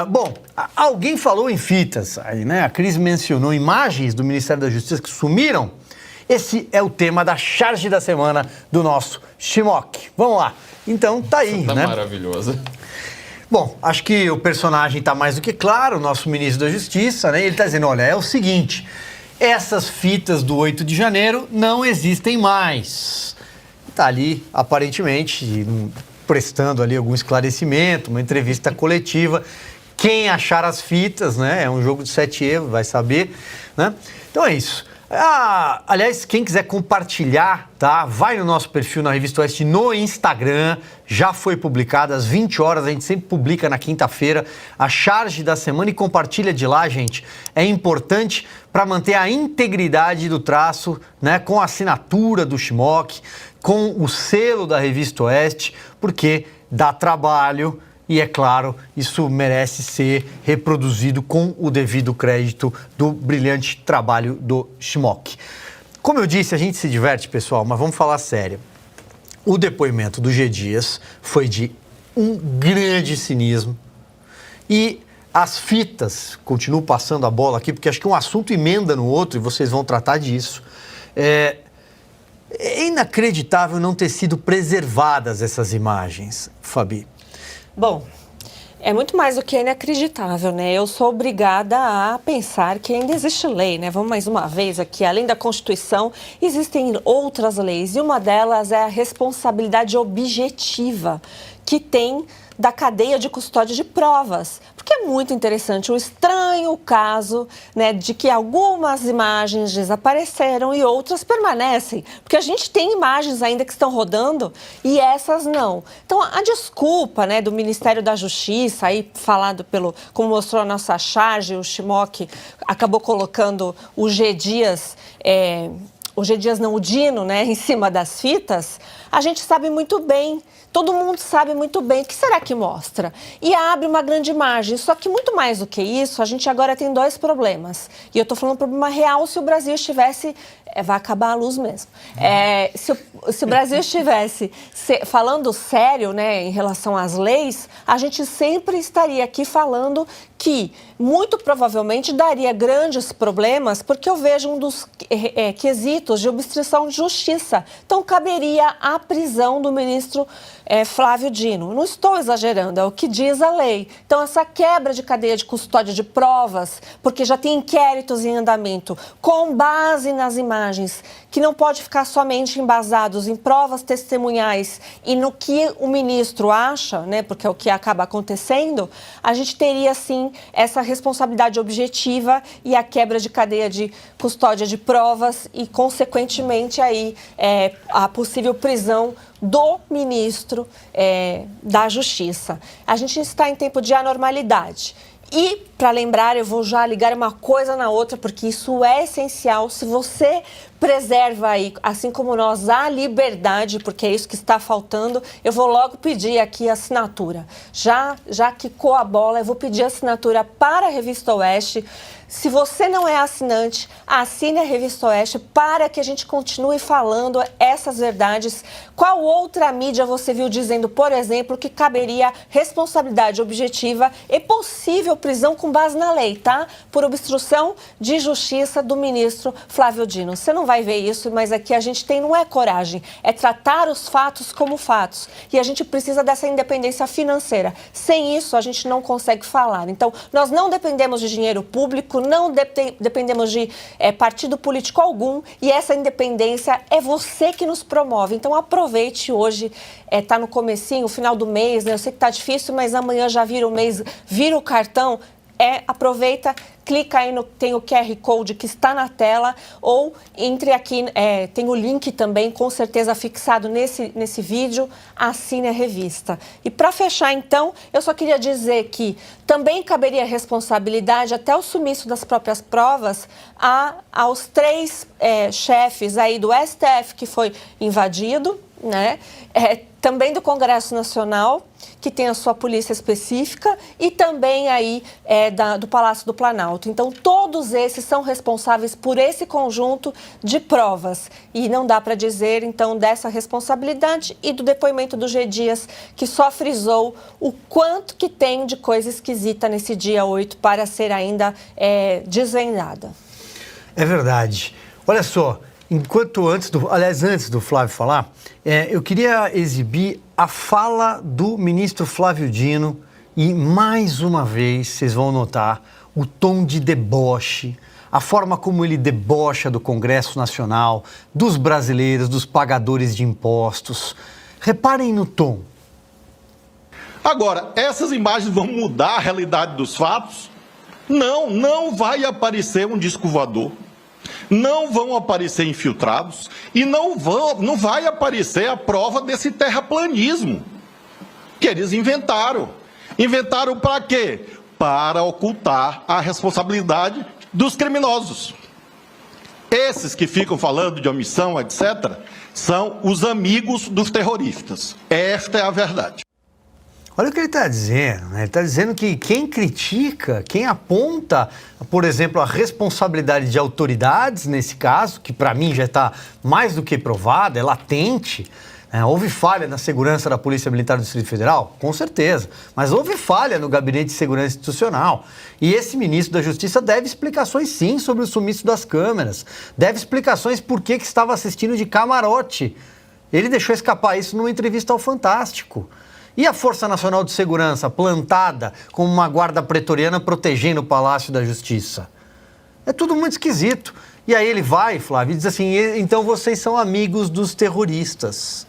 Bom, alguém falou em fitas, aí, né? A Cris mencionou imagens do Ministério da Justiça que sumiram. Esse é o tema da charge da semana do nosso Shimock. Vamos lá. Então, tá aí, tá né? Maravilhoso. Bom, acho que o personagem tá mais do que claro, o nosso ministro da Justiça, né? Ele tá dizendo, olha, é o seguinte, essas fitas do 8 de janeiro não existem mais. Tá ali, aparentemente, prestando ali algum esclarecimento, uma entrevista coletiva. Quem achar as fitas, né? É um jogo de 7 erros, vai saber, né? Então é isso. Aliás, quem quiser compartilhar, tá? Vai no nosso perfil na Revista Oeste no Instagram. Já foi publicado às 20 horas. A gente sempre publica na quinta-feira a charge da semana e compartilha de lá, gente. É importante para manter a integridade do traço, né? Com a assinatura do Shimock, com o selo da Revista Oeste, porque dá trabalho. E, é claro, isso merece ser reproduzido com o devido crédito do brilhante trabalho do Shimock. Como eu disse, a gente se diverte, pessoal, mas vamos falar sério. O depoimento do G. Dias foi de um grande cinismo. E as fitas, continuo passando a bola aqui, porque acho que um assunto emenda no outro e vocês vão tratar disso. É inacreditável não ter sido preservadas essas imagens, Fabi. Bom, é muito mais do que inacreditável, né? Eu sou obrigada a pensar que ainda existe lei, né? Vamos mais uma vez aqui, além da Constituição, existem outras leis e uma delas é a responsabilidade objetiva que tem da cadeia de custódia de provas. Porque é muito interessante o estranho caso, né, de que algumas imagens desapareceram e outras permanecem. Porque a gente tem imagens ainda que estão rodando e essas não. Então, a desculpa, né, do Ministério da Justiça, aí falado como mostrou a nossa charge, o Shimock acabou colocando o G. Dias... o G. Dias não, o Dino, né, em cima das fitas, a gente sabe muito bem, todo mundo sabe muito bem, o que será que mostra? E abre uma grande imagem, só que muito mais do que isso, a gente agora tem dois problemas. E eu estou falando um problema real se o Brasil estivesse... vai acabar a luz mesmo. Se o Brasil estivesse falando sério, né, em relação às leis, a gente sempre estaria aqui falando que, muito provavelmente, daria grandes problemas, porque eu vejo um dos quesitos de obstrução de justiça. Então, caberia a prisão do ministro Flávio Dino. Não estou exagerando, é o que diz a lei. Então, essa quebra de cadeia de custódia de provas, porque já tem inquéritos em andamento, com base nas imagens, que não pode ficar somente embasados em provas testemunhais e no que o ministro acha, né, porque é o que acaba acontecendo, a gente teria, sim, essa responsabilidade objetiva e a quebra de cadeia de custódia de provas e, consequentemente, aí, a possível prisão do ministro da Justiça. A gente está em tempo de anormalidade. E, para lembrar, eu vou já ligar uma coisa na outra, porque isso é essencial. Se você preserva aí, assim como nós, a liberdade, porque é isso que está faltando, eu vou logo pedir aqui a assinatura. Já quicou a bola, eu vou pedir a assinatura para a Revista Oeste. Se você não é assinante, assine a Revista Oeste para que a gente continue falando essas verdades. Qual outra mídia você viu dizendo, por exemplo, que caberia responsabilidade objetiva e possível prisão com base na lei, tá? Por obstrução de justiça do ministro Flávio Dino. Você não vai ver isso, mas aqui a gente não é coragem, é tratar os fatos como fatos. E a gente precisa dessa independência financeira. Sem isso, a gente não consegue falar. Então, nós não dependemos de dinheiro público, não dependemos de partido político algum, e essa independência é você que nos promove. Então aproveite hoje, tá no comecinho, final do mês, né? Eu sei que tá difícil, mas amanhã já vira o mês, vira o cartão, aproveita, clica aí, tem o QR Code que está na tela, ou entre aqui, tem o link também, com certeza fixado nesse vídeo, assine a revista. E para fechar, então, eu só queria dizer que também caberia responsabilidade, até o sumiço das próprias provas, aos 3 chefes aí do STF que foi invadido, né? também do Congresso Nacional, que tem a sua polícia específica, e também aí do Palácio do Planalto. Então, todos esses são responsáveis por esse conjunto de provas. E não dá para dizer, então, dessa responsabilidade e do depoimento do G. Dias, que só frisou o quanto que tem de coisa esquisita nesse dia 8 para ser ainda desvendada. É verdade. Olha só, antes do Flávio falar, eu queria exibir a fala do ministro Flávio Dino e, mais uma vez, vocês vão notar o tom de deboche, a forma como ele debocha do Congresso Nacional, dos brasileiros, dos pagadores de impostos. Reparem no tom. Agora, essas imagens vão mudar a realidade dos fatos? Não vai aparecer um disco voador. Não vão aparecer infiltrados e não vai aparecer a prova desse terraplanismo que eles inventaram. Inventaram para quê? Para ocultar a responsabilidade dos criminosos. Esses que ficam falando de omissão, etc., são os amigos dos terroristas. Esta é a verdade. Olha o que ele está dizendo, né? Ele está dizendo que quem critica, quem aponta, por exemplo, a responsabilidade de autoridades, nesse caso, que para mim já está mais do que provada, é latente, né? Houve falha na segurança da Polícia Militar do Distrito Federal? Com certeza, mas houve falha no Gabinete de Segurança Institucional. E esse ministro da Justiça deve explicações, sim, sobre o sumiço das câmeras, deve explicações por que estava assistindo de camarote. Ele deixou escapar isso numa entrevista ao Fantástico. E a Força Nacional de Segurança, plantada como uma guarda pretoriana protegendo o Palácio da Justiça? É tudo muito esquisito. E aí ele vai, Flávio, e diz assim, então vocês são amigos dos terroristas.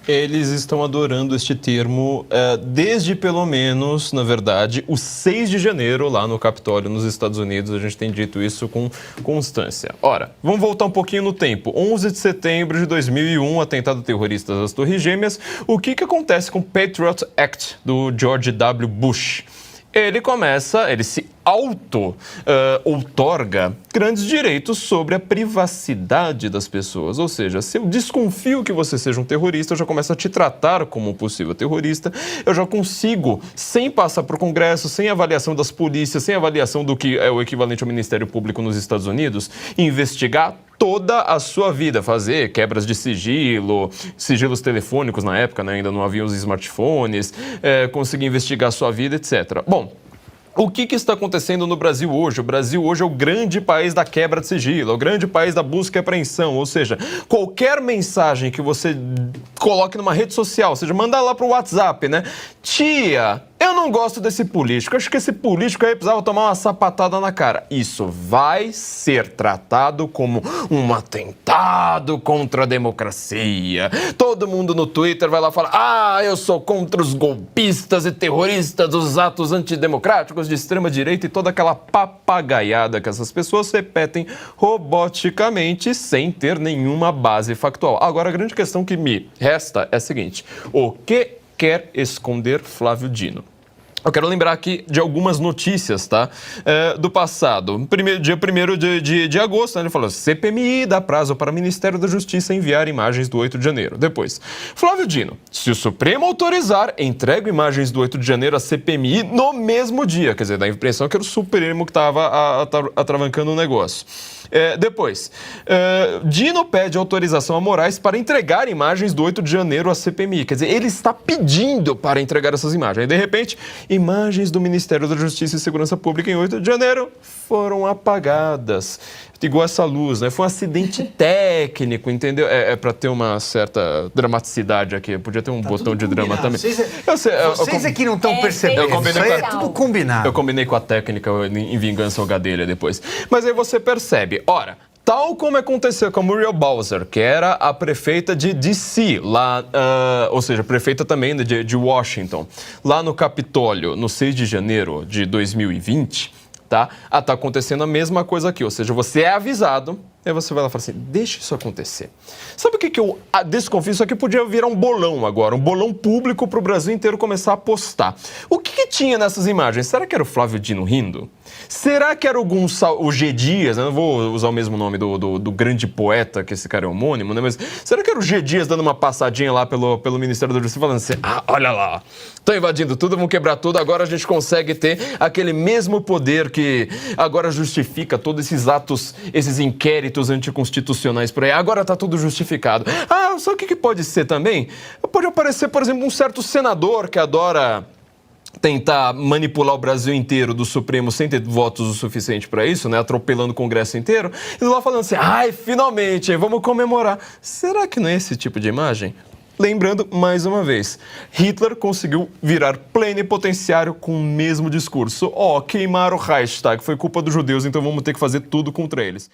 Eles estão adorando este termo desde, pelo menos, na verdade, o 6 de janeiro, lá no Capitólio, nos Estados Unidos. A gente tem dito isso com constância. Ora, vamos voltar um pouquinho no tempo. 11 de setembro de 2001, atentado terrorista das Torres Gêmeas. O que acontece com o Patriot Act do George W. Bush? Ele se outorga grandes direitos sobre a privacidade das pessoas. Ou seja, se eu desconfio que você seja um terrorista, eu já começo a te tratar como um possível terrorista, eu já consigo, sem passar por Congresso, sem avaliação das polícias, sem avaliação do que é o equivalente ao Ministério Público nos Estados Unidos, investigar toda a sua vida, fazer quebras de sigilos telefônicos na época, né? Ainda não havia os smartphones, conseguir investigar a sua vida, etc. Bom, o que está acontecendo no Brasil hoje? O Brasil hoje é o grande país da quebra de sigilo, é o grande país da busca e apreensão, ou seja, qualquer mensagem que você coloque numa rede social, ou seja, mandar lá para o WhatsApp, né? Tia, eu não gosto desse político, acho que esse político aí precisava tomar uma sapatada na cara. Isso vai ser tratado como um atentado contra a democracia. Todo mundo no Twitter vai lá falar, eu sou contra os golpistas e terroristas dos atos antidemocráticos de extrema-direita e toda aquela papagaiada que essas pessoas repetem roboticamente sem ter nenhuma base factual. Agora, a grande questão que me resta é a seguinte, o que quer esconder Flávio Dino? Eu quero lembrar aqui de algumas notícias, tá? Do passado. Dia 1º de agosto, né, ele falou, CPMI dá prazo para o Ministério da Justiça enviar imagens do 8 de janeiro. Depois, Flávio Dino, se o Supremo autorizar, entrega imagens do 8 de janeiro à CPMI no mesmo dia. Quer dizer, dá a impressão que era o Supremo que estava atravancando o negócio. Depois, Dino pede autorização a Moraes para entregar imagens do 8 de janeiro à CPMI. Quer dizer, ele está pedindo para entregar essas imagens. Aí, de repente, imagens do Ministério da Justiça e Segurança Pública em 8 de janeiro foram apagadas. Igual essa luz, né? Foi um acidente técnico, entendeu? Para ter uma certa dramaticidade aqui. Podia ter um botão de drama também. Vocês aqui não estão percebendo. Isso aí é tudo combinado. Eu combinei com a técnica em vingança ao Gadelha depois. Mas aí você percebe, ora, tal como aconteceu com a Muriel Bowser, que era a prefeita de D.C., lá, ou seja, prefeita também de Washington, lá no Capitólio, no 6 de janeiro de 2020, tá? Tá acontecendo a mesma coisa aqui, ou seja, você é avisado Aí você vai lá e fala assim, deixa isso acontecer. Sabe o que eu desconfio? Isso aqui podia virar um bolão agora, um bolão público para o Brasil inteiro começar a apostar. O que tinha nessas imagens? Será que era o Flávio Dino rindo? Será que era o G. Dias? Eu não vou usar o mesmo nome do grande poeta, que esse cara é homônimo, né? Mas será que era o G. Dias dando uma passadinha lá pelo Ministério da Justiça, falando assim, olha lá, estão invadindo tudo, vão quebrar tudo, agora a gente consegue ter aquele mesmo poder que agora justifica todos esses atos, esses inquéritos anticonstitucionais por aí, agora está tudo justificado. Só o que pode ser também? Pode aparecer, por exemplo, um certo senador que adora tentar manipular o Brasil inteiro do Supremo sem ter votos o suficiente para isso, né? Atropelando o Congresso inteiro, e lá falando assim, finalmente, vamos comemorar. Será que não é esse tipo de imagem? Lembrando, mais uma vez, Hitler conseguiu virar plenipotenciário com o mesmo discurso. Queimaram o Reichstag, foi culpa dos judeus, então vamos ter que fazer tudo contra eles.